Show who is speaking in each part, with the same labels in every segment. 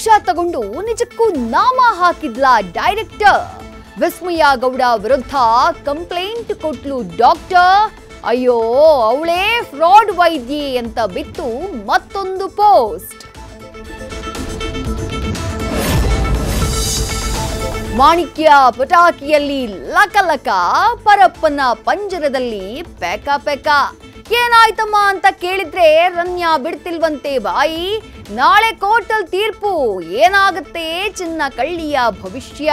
Speaker 1: ಲಕ್ಷ ತಗೊಂಡು ನಿಜಕ್ಕೂ ನಾಮ ಹಾಕಿದ್ಲ ಡೈರೆಕ್ಟರ್. ವಿಸ್ಮಯ ಗೌಡ ವಿರುದ್ಧ ಕಂಪ್ಲೇಂಟ್ ಕೊಟ್ಲು ಡಾಕ್ಟರ್. ಅಯ್ಯೋ ಅವಳೇ ಫ್ರಾಡ್ ವೈದ್ಯೆ ಅಂತ ಬಿತ್ತು ಮತ್ತೊಂದು ಪೋಸ್ಟ್. ಮಾಣಿಕ್ಯ ಪಟಾಕಿಯಲ್ಲಿ ಲಕಲಕ, ಪರಪ್ಪನ ಪಂಜರದಲ್ಲಿ ಪೆಕ ಪೆಕ. ಏನಾಯ್ತಮ್ಮ ಅಂತ ಕೇಳಿದ್ರೆ ರನ್ಯಾ ಬಿಡ್ತಿಲ್ವಂತೆ ಬಾಯಿ. ನಾಳೆ ಕೋರ್ಟಲ್ ತೀರ್ಪು, ಏನಾಗುತ್ತೆ ಚಿನ್ನ ಕಳ್ಳಿಯ ಭವಿಷ್ಯ.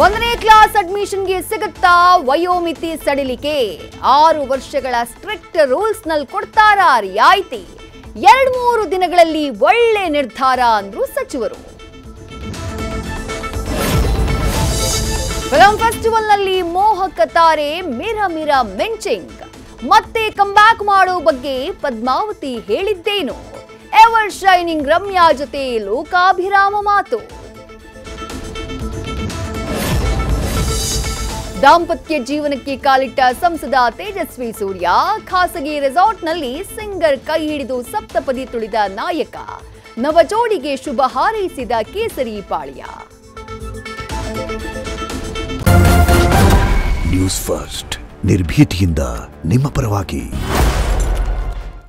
Speaker 1: 1ನೇ ಕ್ಲಾಸ್ ಅಡ್ಮಿಷನ್ಗೆ ಸಿಗುತ್ತಾ ವಯೋಮಿತಿ ಸಡಿಲಿಕೆ? 6 ವರ್ಷಗಳ ಸ್ಟ್ರಿಕ್ಟ್ ರೂಲ್ಸ್ ನಲ್ಲಿ ಕೊಡ್ತಾರಾ ರಿಯಾಯಿತಿ? 2-3 ದಿನಗಳಲ್ಲಿ ಒಳ್ಳೆ ನಿರ್ಧಾರ ಅಂದ್ರು ಸಚಿವರು. ಫಿಲ್ಮ್ ಫೆಸ್ಟಿವಲ್ ನಲ್ಲಿ ಮೋಹಕ ತಾರೆ ಮಿರ ಮಿರ ಮೆಂಚಿಂಗ್. ಮತ್ತೆ ಕಂಬ್ಯಾಕ್ ಮಾಡೋ ಬಗ್ಗೆ ಪದ್ಮಾವತಿ ಹೇಳಿದ್ದೇನು? ಎವರ್ ಶೈನಿಂಗ್ ರಮ್ಯಾ ಜೊತೆ ಲೋಕಾಭಿರಾಮ ಮಾತು. ದಾಂಪತ್ಯ ಜೀವನಕ್ಕೆ ಕಾಲಿಟ್ಟ ಸಂಸದ ತೇಜಸ್ವಿ ಸೂರ್ಯ. ಖಾಸಗಿ ರೆಸಾರ್ಟ್ನಲ್ಲಿ ಸಿಂಗರ್ ಕೈ ಹಿಡಿದು ಸಪ್ತಪದಿ ತುಳಿದ ನಾಯಕ. ನವ ಜೋಡಿಗೆ ಶುಭ ಹಾರೈಸಿದ ಕೇಸರಿ ಪಾಳ್ಯ.
Speaker 2: ನ್ಯೂಸ್ ಫಸ್ಟ್, ನಿರ್ಭೀತಿಯಿಂದ ನಿಮ್ಮ ಪರವಾಗಿ.